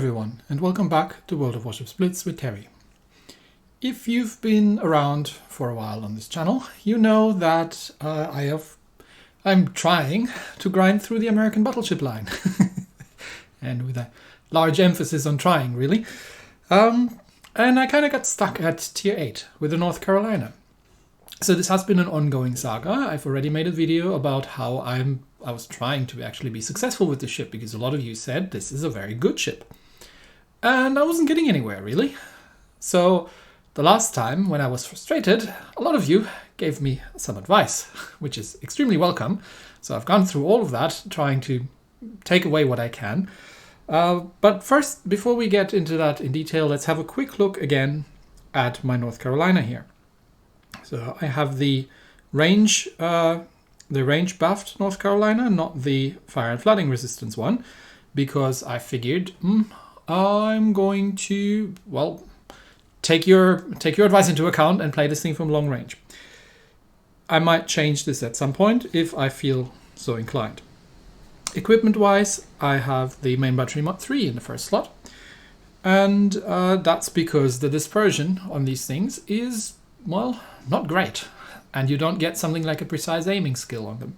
everyone, and welcome back to World of Warships Blitz with Terry. If you've been around for a while on this channel, you know that I'm trying to grind through the American battleship line. And with a large emphasis on trying, really. And I kind of got stuck at tier 8 with the North Carolina. So this has been an ongoing saga. I've already made a video about how I was trying to actually be successful with the ship, because a lot of you said this is a very good ship. And I wasn't getting anywhere, really. So the last time when I was frustrated, a lot of you gave me some advice, which is extremely welcome. So I've gone through all of that, trying to take away what I can. But first, before we get into that in detail, let's have a quick look again at my North Carolina here. So I have the range buffed North Carolina, not the fire and flooding resistance one, because I figured I'm going to, well, take your advice into account and play this thing from long range. I might change this at some point if I feel so inclined. Equipment wise, I have the main battery mod 3 in the first slot, and that's because the dispersion on these things is, well, not great, and you don't get something like a precise aiming skill on them.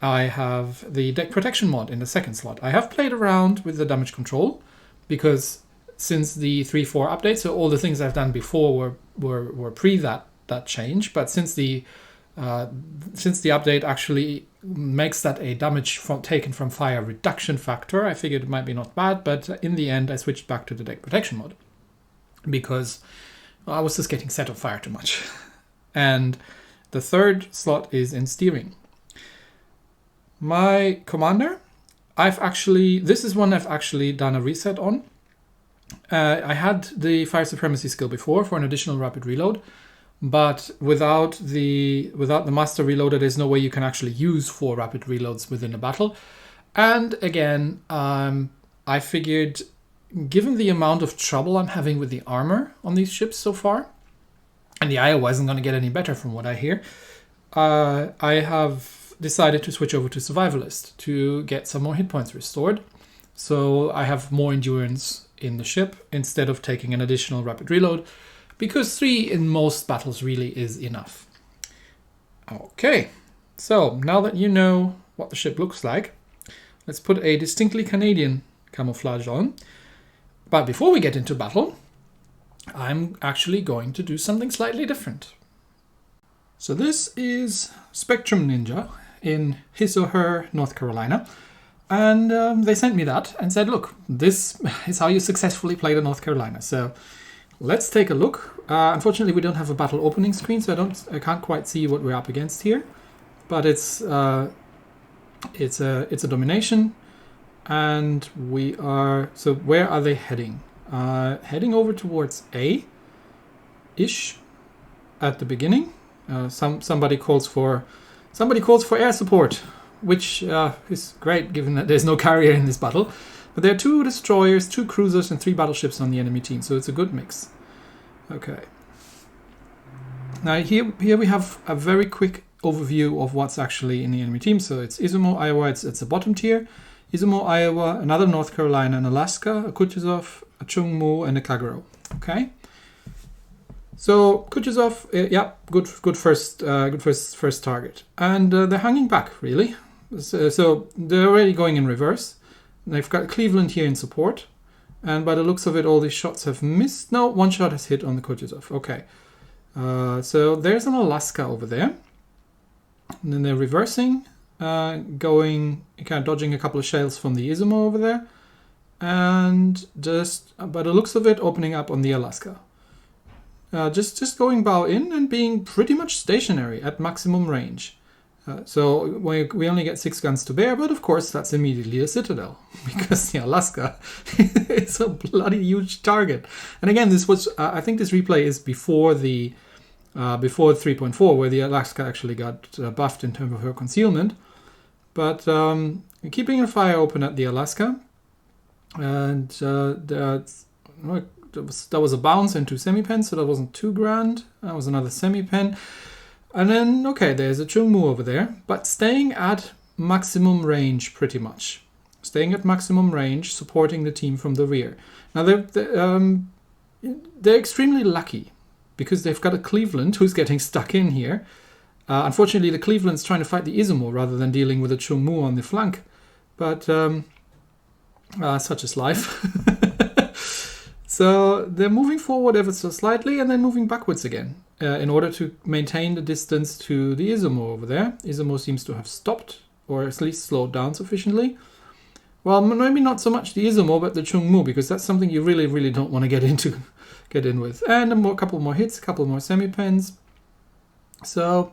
I have the deck protection mod in the second slot. I have played around with the damage control, because since the 3.4 update, so all the things I've done before were pre that change, but since the update actually makes that a damage taken from fire reduction factor, I figured it might be not bad, but in the end I switched back to the deck protection mod, because I was just getting set on fire too much. And the third slot is in steering. My commander, this is one I've actually done a reset on. I had the fire supremacy skill before for an additional rapid reload, but without the master reloader, there's no way you can actually use 4 rapid reloads within a battle. And again, I figured, given the amount of trouble I'm having with the armor on these ships so far, and the Iowa isn't going to get any better from what I hear, I have decided to switch over to Survivalist to get some more hit points restored. So I have more endurance in the ship instead of taking an additional rapid reload, because 3 in most battles really is enough. Okay, so now that you know what the ship looks like, let's put a distinctly Canadian camouflage on. But before we get into battle, I'm actually going to do something slightly different. So this is Spectrum Ninja in his or her North Carolina. And they sent me that and said, look, this is how you successfully play the North Carolina. So let's take a look. Unfortunately, we don't have a battle opening screen, so I can't quite see what we're up against here. But it's a domination. And we are, so where are they heading? Heading over towards A-ish at the beginning. Somebody calls for air support, which is great given that there's no carrier in this battle. But there are 2 destroyers, 2 cruisers, and 3 battleships on the enemy team, so it's a good mix. Okay. Now here we have a very quick overview of what's actually in the enemy team. So it's Izumo, Iowa, it's the bottom tier. Izumo, Iowa, another North Carolina and Alaska, a Kutuzov, a Chungmu, and a Kagero. Okay. So Kutuzov, yeah, good first target, and they're hanging back really. So they're already going in reverse. They've got Cleveland here in support, and by the looks of it, all these shots have missed. No, one shot has hit on the Kutuzov. Okay. So there's an Alaska over there, and then they're reversing. Going, kind of dodging a couple of shells from the Izumo over there, and just by the looks of it, opening up on the Alaska. Just going bow in and being pretty much stationary at maximum range. So we only get 6 guns to bear, but of course that's immediately a citadel, because the Alaska is a bloody huge target. And again, this was I think this replay is before 3.4, where the Alaska actually got buffed in terms of her concealment. But keeping a fire open at the Alaska, and there was a bounce into semi-pen, so that wasn't too grand. That was another semi-pen. And then, okay, there's a Chungmu over there, but staying at maximum range pretty much. staying at maximum range, supporting the team from the rear. Now they're extremely lucky because they've got a Cleveland who's getting stuck in here. Unfortunately, the Cleveland's trying to fight the Izumo rather than dealing with the Chungmu on the flank. But such is life. So they're moving forward ever so slightly and then moving backwards again in order to maintain the distance to the Izumo over there. Izumo seems to have stopped or at least slowed down sufficiently. Well, maybe not so much the Izumo, but the Chungmu, because that's something you really, really don't want to get in with. And a couple more hits, a couple more semi-pens. So,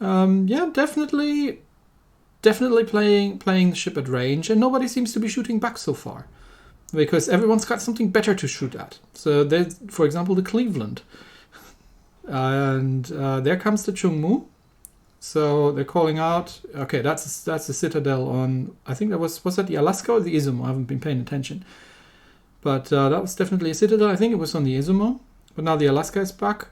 yeah, definitely playing the ship at range, and nobody seems to be shooting back so far, because everyone's got something better to shoot at. So there's, for example, the Cleveland, and there comes the Chungmu. So they're calling out. Okay, that's the Citadel on. I think that was that the Alaska or the Izumo? I haven't been paying attention, but that was definitely a Citadel. I think it was on the Izumo, but now the Alaska is back.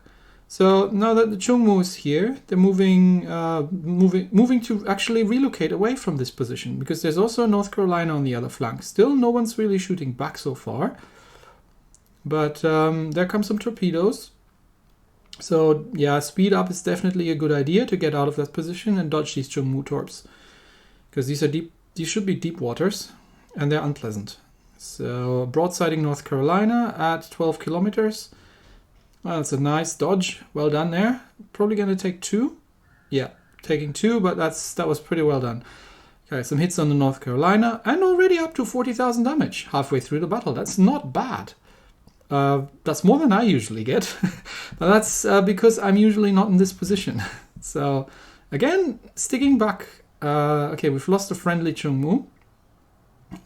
So now that the Chungmu is here, they're moving to actually relocate away from this position, because there's also North Carolina on the other flank. Still, no one's really shooting back so far, but there come some torpedoes. So yeah, speed up is definitely a good idea to get out of that position and dodge these Chungmu torps, because these should be deep waters, and they're unpleasant. So broadsiding North Carolina at 12 kilometers. Well, that's a nice dodge. Well done there. Probably going to take 2. Yeah, taking 2, but that was pretty well done. Okay, some hits on the North Carolina, and already up to 40,000 damage halfway through the battle. That's not bad. That's more than I usually get. But that's because I'm usually not in this position. So, again, sticking back. Okay, we've lost a friendly Chungmu.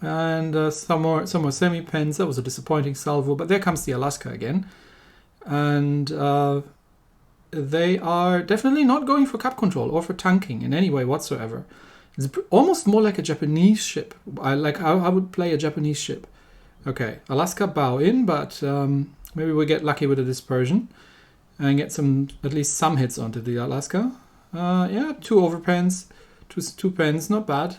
And some more semi-pens. That was a disappointing salvo. But there comes the Alaska again. And they are definitely not going for cap control or for tanking in any way whatsoever. It's almost more like a Japanese ship. I would play a Japanese ship. Okay, Alaska bow in, but maybe we get lucky with a dispersion and get at least some hits onto the Alaska. Yeah, 2 overpens, two pens, not bad.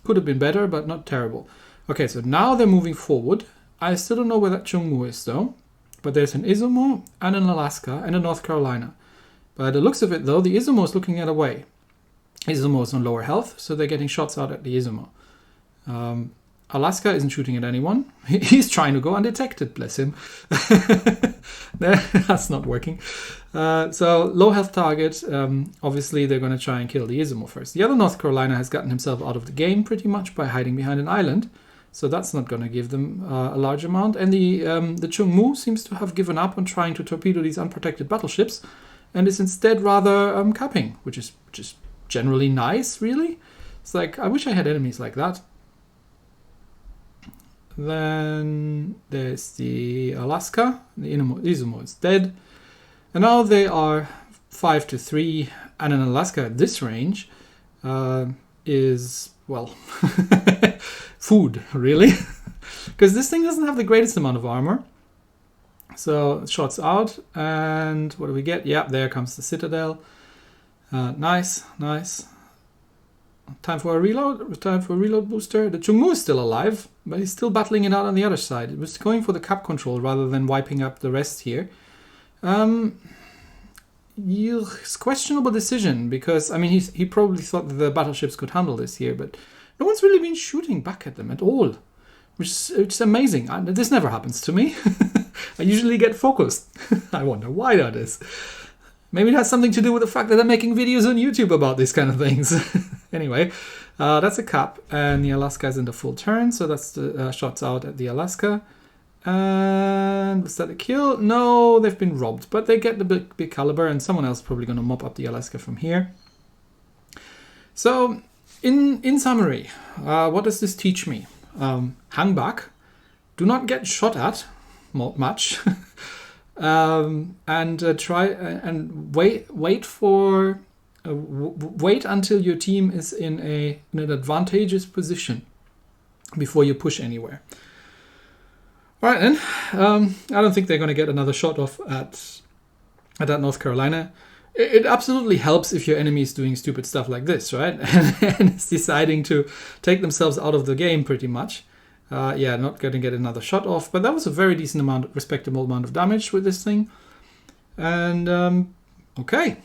Could have been better, but not terrible. Okay, so now they're moving forward. I still don't know where that Chungmu is, though. But there's an Izumo and an Alaska and a North Carolina. By the looks of it, though, the Izumo is looking at away. Izumo is on lower health, so they're getting shots out at the Izumo. Alaska isn't shooting at anyone. He's trying to go undetected, bless him. That's not working. So low health target. Obviously, they're going to try and kill the Izumo first. The other North Carolina has gotten himself out of the game pretty much by hiding behind an island. So that's not going to give them a large amount. And the Chungmu seems to have given up on trying to torpedo these unprotected battleships, and is instead rather capping, which is generally nice, really. It's like, I wish I had enemies like that. Then there's the Alaska. The Izumo is dead. And now they are 5-3, and an Alaska at this range is, well, food, really. Because this thing doesn't have the greatest amount of armor. So shots out, and what do we get? Yeah, there comes the Citadel. Nice. Time for a reload booster. The Chungmu is still alive, but he's still battling it out on the other side. It was going for the cap control rather than wiping up the rest here. It's questionable decision, because, I mean, he probably thought that the battleships could handle this here, but no one's really been shooting back at them at all, which is amazing. This never happens to me. I usually get focused. I wonder why that is. Maybe it has something to do with the fact that I'm making videos on YouTube about these kind of things. Anyway, that's a cap, and the Alaska is in the full turn, so that's the shots out at the Alaska. And was that a kill? No, they've been robbed, but they get the big caliber, and someone else is probably going to mop up the Alaska from here. So, in summary, what does this teach me? Hang back, do not get shot at much. And try and wait until your team is in an advantageous position before you push anywhere. All right, then. I don't think they're going to get another shot off at that North Carolina. It absolutely helps if your enemy is doing stupid stuff like this, right? And is deciding to take themselves out of the game pretty much. Yeah, not going to get another shot off, but that was a very decent amount, respectable amount of damage with this thing. And okay,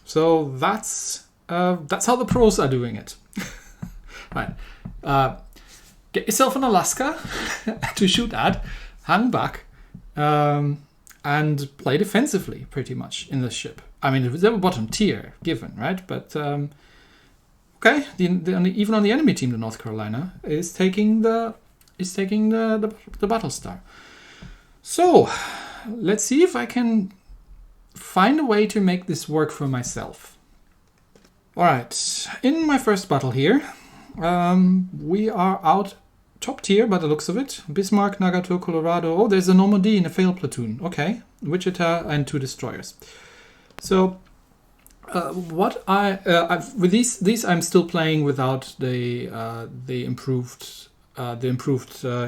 so that's how the pros are doing it. Right, get yourself an Alaska to shoot at, hang back, and play defensively pretty much in this ship. I mean, they were bottom tier given, right? But okay, even on the enemy team, the North Carolina is taking the battle star. So let's see if I can find a way to make this work for myself. All right, in my first battle here, we are out top tier by the looks of it. Bismarck, Nagato, Colorado. Oh, there's a Normandy in a failed platoon. Okay, Wichita and 2 destroyers. So with these I'm still playing without the improved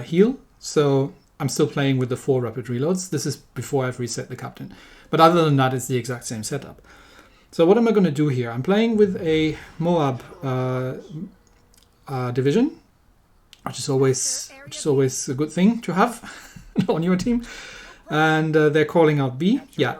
heal. So I'm still playing with the 4 rapid reloads. This is before I've reset the captain. But other than that, it's the exact same setup. So what am I going to do here? I'm playing with a Moab division, which is always a good thing to have on your team. And they're calling out B. Yeah,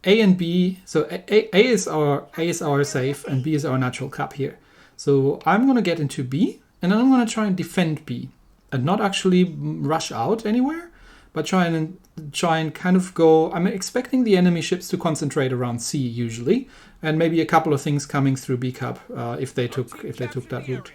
A and B. So A is our safe, and B is our natural cap here. So I'm going to get into B, and then I'm going to try and defend B, and not actually rush out anywhere, but try and kind of go. I'm expecting the enemy ships to concentrate around C usually, and maybe a couple of things coming through B cap if they took that route.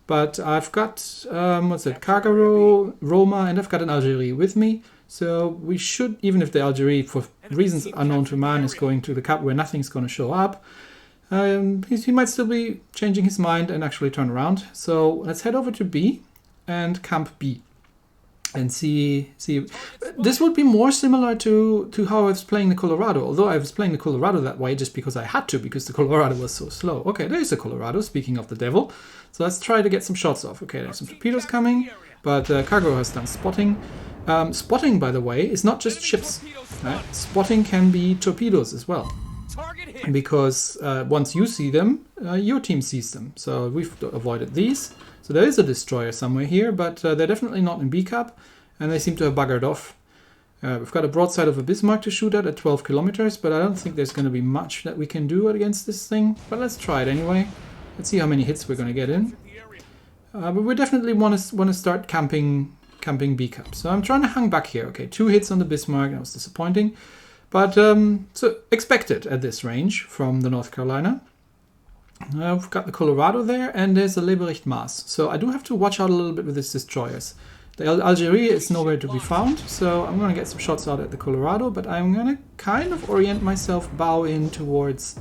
But I've got Cargaro, Roma, and I've got an Algerie with me. So we should, even if the Algerie, for reasons unknown to man, is going to the cap where nothing's going to show up, he might still be changing his mind and actually turn around. So let's head over to B and camp B and see. This would be more similar to how I was playing the Colorado, although I was playing the Colorado that way just because I had to, because the Colorado was so slow. Okay, there's a Colorado, speaking of the devil. So let's try to get some shots off. Okay, there's some torpedoes coming, but Cargo has done spotting. Spotting, by the way, is not just ships. Right? Spotting can be torpedoes as well. Because once you see them, your team sees them. So we've avoided these. So there is a destroyer somewhere here, but they're definitely not in B cap, and they seem to have buggered off. We've got a broadside of a Bismarck to shoot at 12 kilometers, but I don't think there's going to be much that we can do against this thing. But let's try it anyway. Let's see how many hits we're going to get in. But we definitely want to start camping B cap. So I'm trying to hang back here. Okay, 2 hits on the Bismarck. That was disappointing. But so expected at this range from the North Carolina. We've got the Colorado there, and there's a Lebericht Maas. So I do have to watch out a little bit with these destroyers. The Algeria is nowhere to be found, so I'm going to get some shots out at the Colorado, but I'm going to kind of orient myself, bow in towards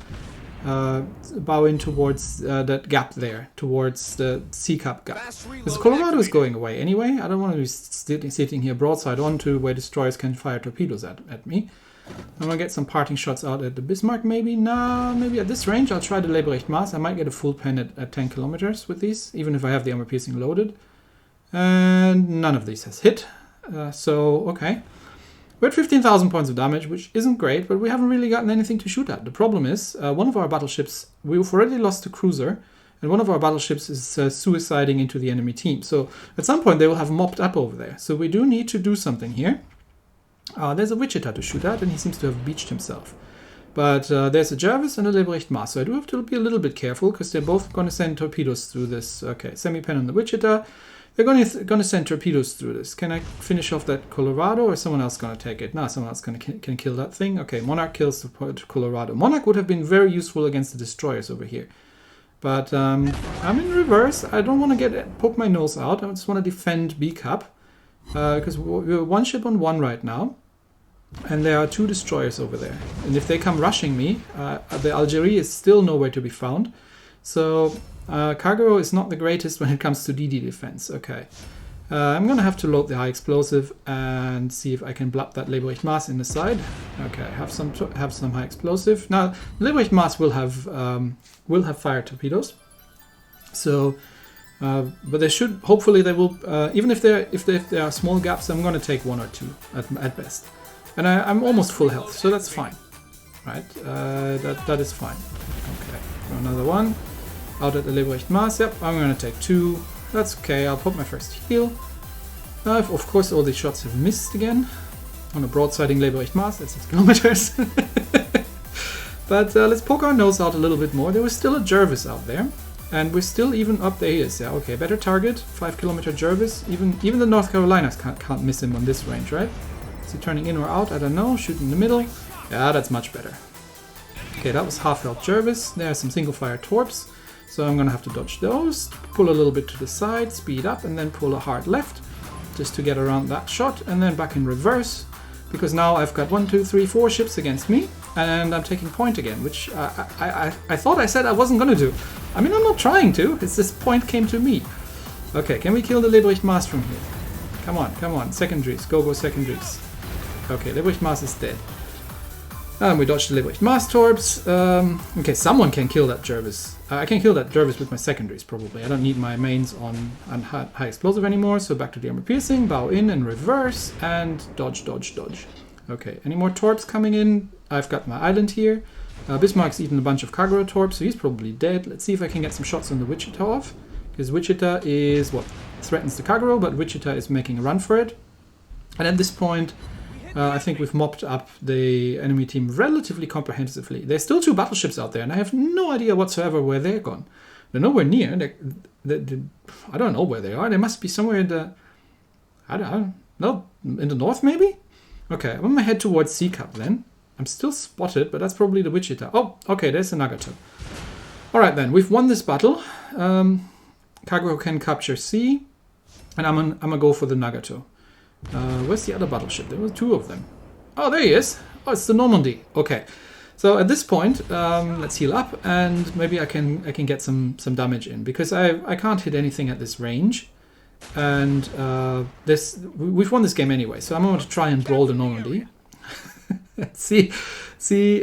that gap there, towards the C cap gap. Because the Colorado is going away anyway. I don't want to be sitting here broadside onto where destroyers can fire torpedoes at me. I'm going to get some parting shots out at the Bismarck maybe. Nah, maybe at this range I'll try the Lebericht Maas. I might get a full pen at 10 kilometers with these, even if I have the armor piercing loaded. And none of these has hit. So, okay. We're at 15,000 points of damage, which isn't great, but we haven't really gotten anything to shoot at. The problem is, one of our battleships, we've already lost a cruiser, and one of our battleships is suiciding into the enemy team. So at some point they will have mopped up over there. So we do need to do something here. There's a Wichita to shoot at, and he seems to have beached himself. But there's a Jervis and a Lebericht Maas, so I do have to be a little bit careful, because they're both going to send torpedoes through this. Okay, semi-pen on the Wichita. They're going to send torpedoes through this. Can I finish off that Colorado, or is someone else going to take it? No, someone else can kill that thing. Okay, Monarch kills the Colorado. Monarch would have been very useful against the destroyers over here. But I'm in reverse. I don't want to poke my nose out. I just want to defend B cap. Because we're one ship on 1 right now, and there are 2 destroyers over there. And if they come rushing me, the Algerie is still nowhere to be found. So Cargo is not the greatest when it comes to DD defense. Okay, I'm going to have to load the high explosive and see if I can blab that Lebericht Maas in the side. Okay, have some high explosive. Now Lebericht Maas will have fire torpedoes. So. But they should, hopefully they will, even if there are small gaps, I'm going to take 1 or 2 at best. And I'm almost full health, so that's fine. right? That is fine. Okay, another one. Out at the Leibrecht Maß. Yep, I'm going to take 2. That's okay. I'll put my first heal. Of course, all these shots have missed again. On a broadsiding Leibrecht Maß at 6 kilometers. But let's poke our nose out a little bit more. There was still a Jervis out there. And we're still even up. There he is. Yeah, okay. Better target. 5 kilometer Jervis. Even the North Carolinas can't miss him on this range, right? Is he turning in or out? I don't know. Shoot in the middle. Yeah, that's much better. Okay, that was half health Jervis. There are some single fire torps. So I'm going to have to dodge those. Pull a little bit to the side. Speed up. And then pull a hard left. Just to get around that shot. And then back in reverse. Because now I've got 1, 2, 3, 4 ships against me. And I'm taking point again. Which I thought I said I wasn't going to do. I mean, I'm not trying to. It's this point came to me. Okay, can we kill the Leibrecht Maß from here? Come on, come on. Secondaries. Go secondaries. Okay, Leibrecht Maß is dead. And we dodged the Leibrecht Maß torps. Okay, someone can kill that Jervis. I can kill that Jervis with my secondaries, probably. I don't need my mains on high explosive anymore. So back to the armor piercing. Bow in and reverse. And dodge, dodge, dodge. Okay, any more torps coming in? I've got my island here. Bismarck's eaten a bunch of cargo torps, so he's probably dead. Let's see if I can get some shots on the Wichita off. Because Wichita is what threatens the cargo, but Wichita is making a run for it. And at this point, I think we've mopped up the enemy team relatively comprehensively. There's still 2 battleships out there, and I have no idea whatsoever where they're gone. They're nowhere near. I don't know where they are. They must be somewhere in the... I don't know. In the north, maybe? Okay, I'm going to head towards Sea Cup then. I'm still spotted, but that's probably the Wichita. Oh, okay, there's the Nagato. Alright then, we've won this battle. Cargo can capture C, and I'm gonna go for the Nagato. Where's the other battleship? There were 2 of them. Oh, there he is. Oh, it's the Normandy. Okay, so at this point, let's heal up, and maybe I can get some damage in, because I can't hit anything at this range. And we've won this game anyway, so I'm going to try and brawl the Normandy. see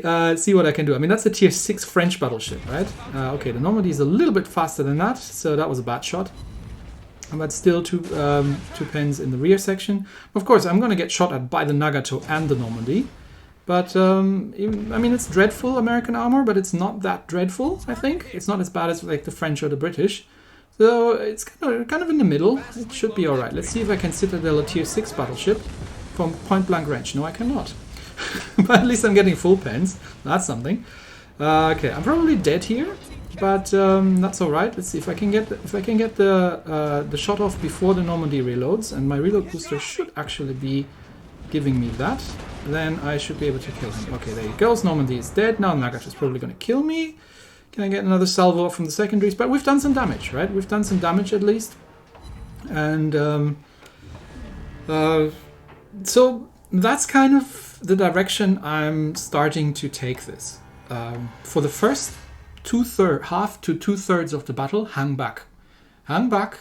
what I can do. I mean, that's a tier 6 French battleship, right? Okay, the Normandy is a little bit faster than that, so that was a bad shot. But still 2 pens in the rear section. Of course, I'm going to get shot at by the Nagato and the Normandy. But, I mean, it's dreadful American armor, but it's not that dreadful, I think. It's not as bad as like the French or the British. So it's kind of in the middle. It should be alright. Let's see if I can citadel a tier 6 battleship from point blank range. No, I cannot. But at least I'm getting full pens. That's something. Okay, I'm probably dead here, but that's all right. Let's see if I can get the shot off before the Normandy reloads, and my reload booster should actually be giving me that. Then I should be able to kill him. Okay, there he goes. Normandy is dead. Now Nagato is probably going to kill me. Can I get another salvo from the secondaries? But we've done some damage, right? We've done some damage at least, and so that's kind of the direction I'm starting to take this. For the first half to 2/3 of the battle, hang back. Hang back,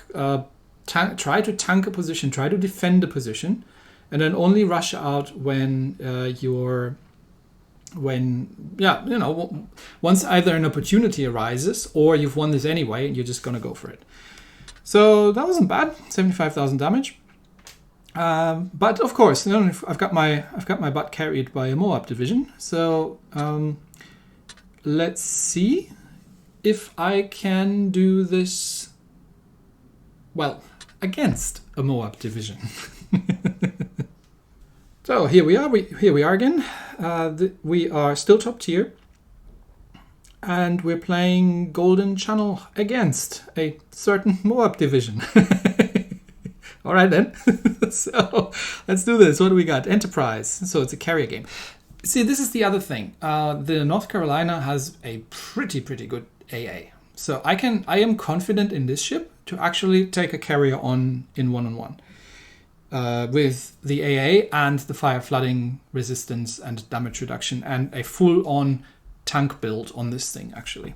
try to tank a position, try to defend the position, and then only rush out when once either an opportunity arises or you've won this anyway and you're just going to go for it. So that wasn't bad, 75,000 damage. But of course, I've got my butt carried by a Moab division. So let's see if I can do this well against a Moab division. So here we are again. We are still top tier, and we're playing Golden Channel against a certain Moab division. All right then. So let's do this. What do we got? Enterprise. So it's a carrier game. See, this is the other thing. The North Carolina has a pretty good AA. So I am confident in this ship to actually take a carrier on in one-on-one. With the AA and the fire flooding resistance and damage reduction and a full-on tank build on this thing, actually.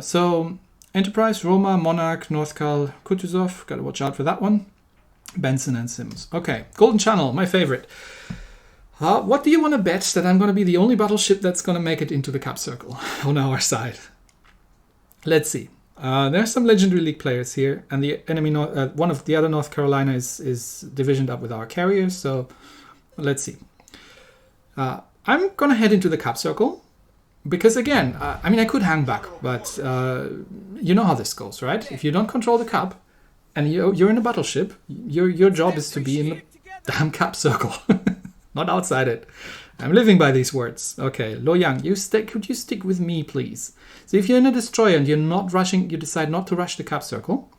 So Enterprise, Roma, Monarch, Northcal, Kutuzov. Got to watch out for that one. Benson and Sims. Okay, Golden Channel, my favorite. What do you want to bet that I'm going to be the only battleship that's going to make it into the cap circle on our side? Let's see. There's some Legendary League players here, and the enemy, one of the other North Carolina is divisioned up with our carriers, so let's see. I'm going to head into the cap circle. Because again, I mean, I could hang back, but you know how this goes, right? If you don't control the cap and you're in a battleship, your job is to be in the damn cap circle, not outside it. I'm living by these words. Okay, Lo Yang, could you stick with me, please? So if you're in a destroyer and you're not rushing, you decide not to rush the cap circle,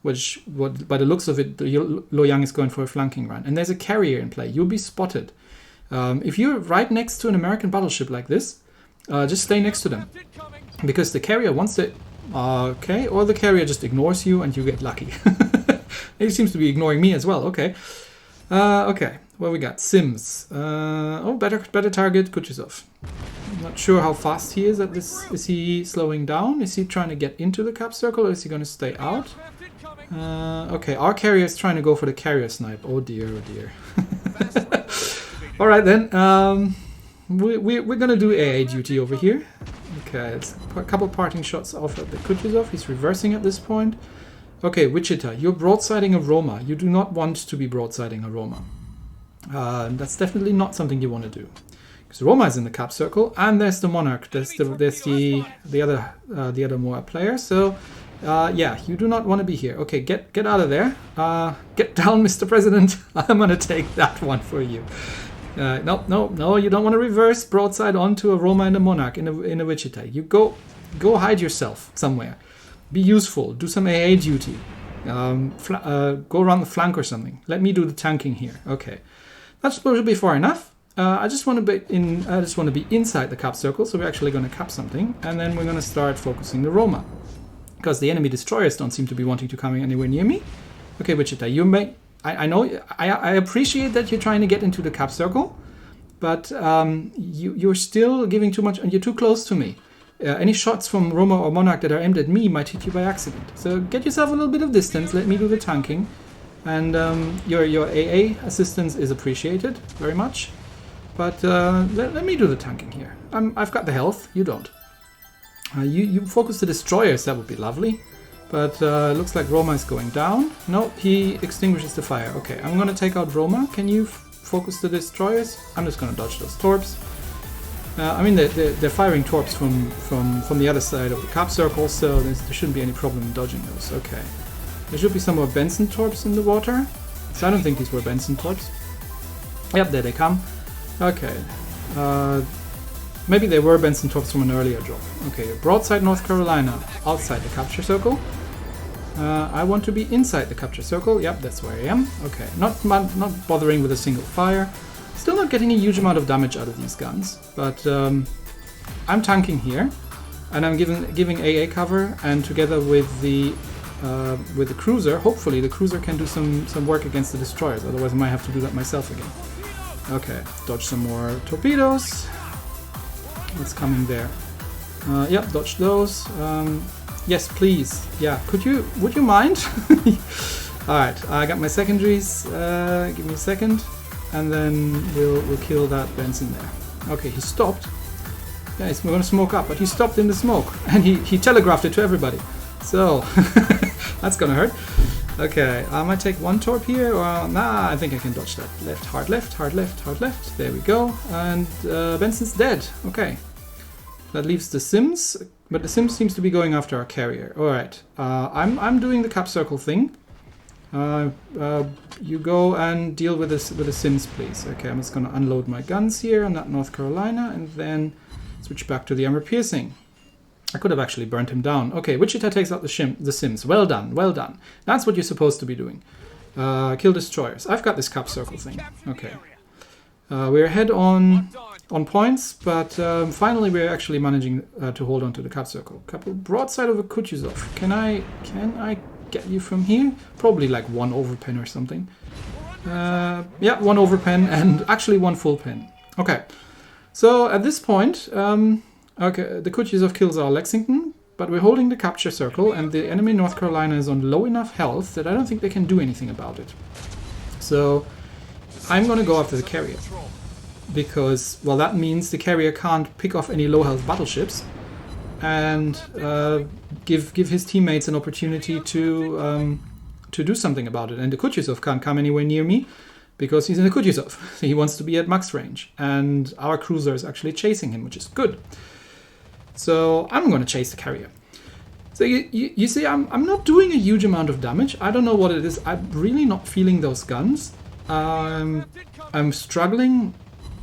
which, by the looks of it, Lo Yang is going for a flanking run, and there's a carrier in play, you'll be spotted. If you're right next to an American battleship like this, just stay next to them, because the carrier wants to... okay, or the carrier just ignores you and you get lucky. He seems to be ignoring me as well. Okay. Okay, what we got? Sims. Oh, better target, Kutuzov. I'm not sure how fast he is at this. Is he slowing down? Is he trying to get into the cap circle, or is he going to stay out? Okay, our carrier is trying to go for the carrier snipe. Oh dear, oh dear. Alright then, we're going to do AA duty over here. Okay, it's a couple parting shots off at the Kutuzov. He's reversing at this point. Okay, Wichita, you're broadsiding a Roma. You do not want to be broadsiding a Roma. That's definitely not something you want to do. Because Roma is in the cap circle, and there's the Monarch. There's the other Moa player. So, yeah, you do not want to be here. Okay, get out of there. Get down, Mr. President. I'm going to take that one for you. No, you don't want to reverse broadside onto a Roma and a Monarch in a Wichita. You go hide yourself somewhere. Be useful. Do some AA duty. Go around the flank or something. Let me do the tanking here. Okay, that's supposed to be far enough. I just want to be inside the cap circle, so we're actually going to cap something, and then we're going to start focusing the Roma, because the enemy destroyers don't seem to be wanting to come anywhere near me. Okay, Wichita, you may. I know. I appreciate that you're trying to get into the cap circle, but you're still giving too much, and you're too close to me. Any shots from Roma or Monarch that are aimed at me might hit you by accident. So get yourself a little bit of distance, let me do the tanking. And your AA assistance is appreciated very much. But let me do the tanking here. I've got the health, you don't. You focus the destroyers, that would be lovely. But looks like Roma is going down. No, he extinguishes the fire. Okay, I'm going to take out Roma. Can you focus the destroyers? I'm just going to dodge those torps. I mean, they're firing torps from the other side of the cap circle, so there shouldn't be any problem in dodging those. Okay. There should be some more Benson torps in the water. So I don't think these were Benson torps. Yep, there they come. Okay. Maybe they were Benson torps from an earlier drop. Okay, broadside North Carolina, outside the capture circle. I want to be inside the capture circle. Yep, that's where I am. Okay, not bothering with a single fire. Still not getting a huge amount of damage out of these guns, but I'm tanking here, and I'm giving AA cover, and together with the cruiser, hopefully the cruiser can do some work against the destroyers. Otherwise, I might have to do that myself again. Okay, dodge some more torpedoes. What's coming there? Yep, dodge those. Yes, please. Yeah, would you mind? Alright, I got my secondaries. Give me a second. And then we'll kill that Benson there. Okay, he stopped. Yeah, he's going to smoke up, but he stopped in the smoke. And he telegraphed it to everybody. So, that's going to hurt. Okay, I might take one torp here, or nah, I think I can dodge that. Left, hard left, hard left, hard left. There we go. And Benson's dead. Okay. That leaves the Sims, but the Sims seems to be going after our carrier. Alright, I'm doing the cap circle thing. You go and deal with the Sims, please. Okay, I'm just going to unload my guns here on that North Carolina, and then switch back to the armor piercing. I could have actually burnt him down. Okay, Wichita takes out the Sims. Well done, well done. That's what you're supposed to be doing. Kill destroyers. I've got this cap circle thing. Okay. We're ahead on points, but finally we're actually managing to hold on to the cap circle. Couple broadside of a Kutuzov. Can I get you from here? Probably like one overpen or something. Yeah, one overpen and actually one full pen. Okay. So at this point, okay, the Kutuzov kills our Lexington, but we're holding the capture circle, and the enemy North Carolina is on low enough health that I don't think they can do anything about it. So I'm going to go after the carrier, because, well, that means the carrier can't pick off any low health battleships and give his teammates an opportunity to do something about it. And the Kutuzov can't come anywhere near me, because he's in a Kutuzov. So he wants to be at max range, and our cruiser is actually chasing him, which is good. So I'm going to chase the carrier. So you see, I'm not doing a huge amount of damage. I don't know what it is. I'm really not feeling those guns. I'm struggling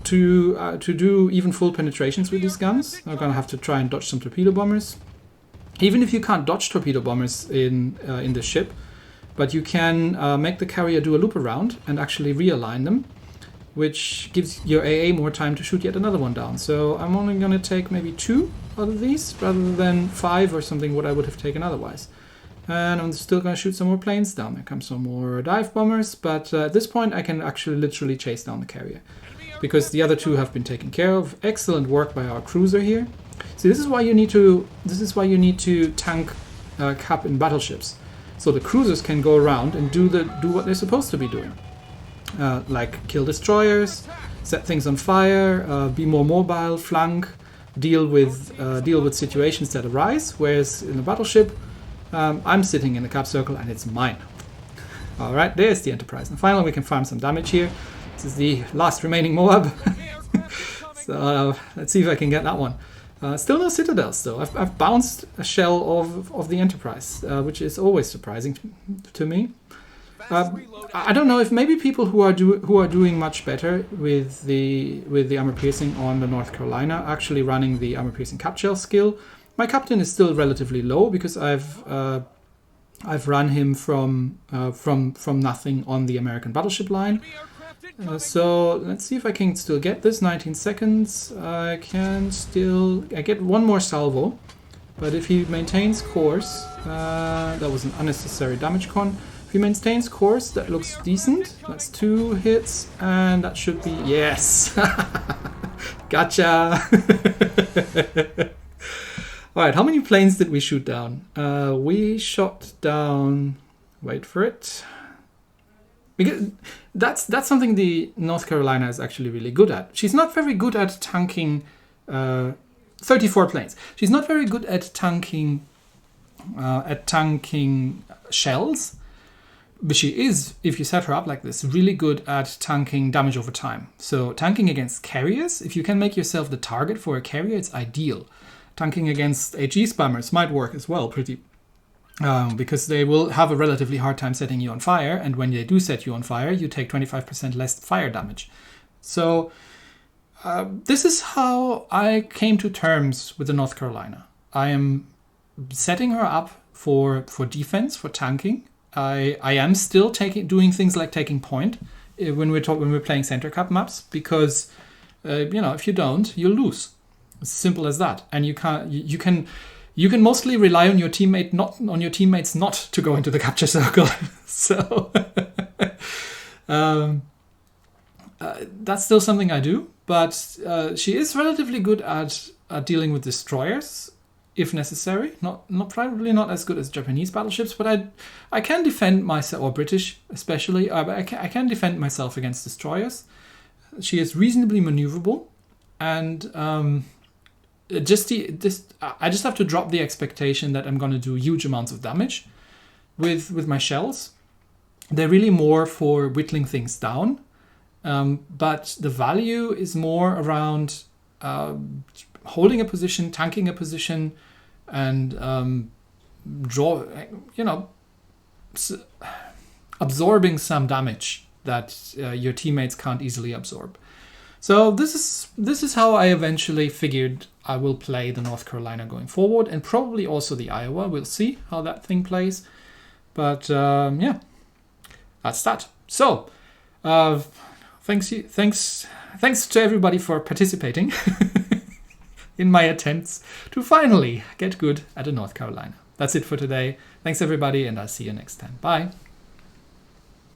to do even full penetrations with these guns. I'm going to have to try and dodge some torpedo bombers. Even if you can't dodge torpedo bombers in the ship, but you can make the carrier do a loop around and actually realign them, which gives your AA more time to shoot yet another one down. So I'm only going to take maybe 2 out of these rather than 5 or something what I would have taken otherwise. And I'm still going to shoot some more planes down. There come some more dive bombers, but at this point I can actually literally chase down the carrier because the other 2 have been taken care of. Excellent work by our cruiser here. See, this is why you need to tank cap in battleships, so the cruisers can go around and do what they're supposed to be doing, like kill destroyers, set things on fire, be more mobile, flank, deal with situations that arise. Whereas in a battleship, I'm sitting in the cap circle and it's mine. All right, there's the Enterprise, and finally we can farm some damage here. This is the last remaining Moab. So let's see if I can get that one. Still no citadels though. I've bounced a shell of the Enterprise, which is always surprising to me. I don't know if maybe people who are doing much better with the armor piercing on the North Carolina actually running the armor piercing cap shell skill. My captain is still relatively low because I've run him from nothing on the American battleship line. So let's see if I can still get this. 19 seconds. I get one more salvo, but if he maintains course, that was an unnecessary damage con. If he maintains course, that looks decent. That's 2 hits, and that should be yes. Gotcha. All right, how many planes did we shoot down? We shot down. Wait for it. Because that's something the North Carolina is actually really good at. She's not very good at tanking 34 planes. She's not very good at tanking shells, but she is, if you set her up like this, really good at tanking damage over time. So tanking against carriers, if you can make yourself the target for a carrier, it's ideal. Tanking against HE spammers might work as well, because they will have a relatively hard time setting you on fire, and when they do set you on fire, you take 25% less fire damage. So this is how I came to terms with the North Carolina. I am setting her up for defense, for tanking. I am still doing things like taking point when we're playing center cap maps, because if you don't, you'll lose. It's simple as that. And you can mostly rely on your teammates not to go into the capture circle. So that's still something I do. But she is relatively good at dealing with destroyers, if necessary. Probably not as good as Japanese battleships, but I can defend myself, or British especially. I can defend myself against destroyers. She is reasonably maneuverable, and I just have to drop the expectation that I'm going to do huge amounts of damage with my shells. They're really more for whittling things down, but the value is more around holding a position, tanking a position, and absorbing some damage that your teammates can't easily absorb. So this is how I eventually figured I will play the North Carolina going forward, and probably also the Iowa. We'll see how that thing plays. But yeah, that's that. So thanks to everybody for participating in my attempts to finally get good at the North Carolina. That's it for today. Thanks everybody, and I'll see you next time. Bye.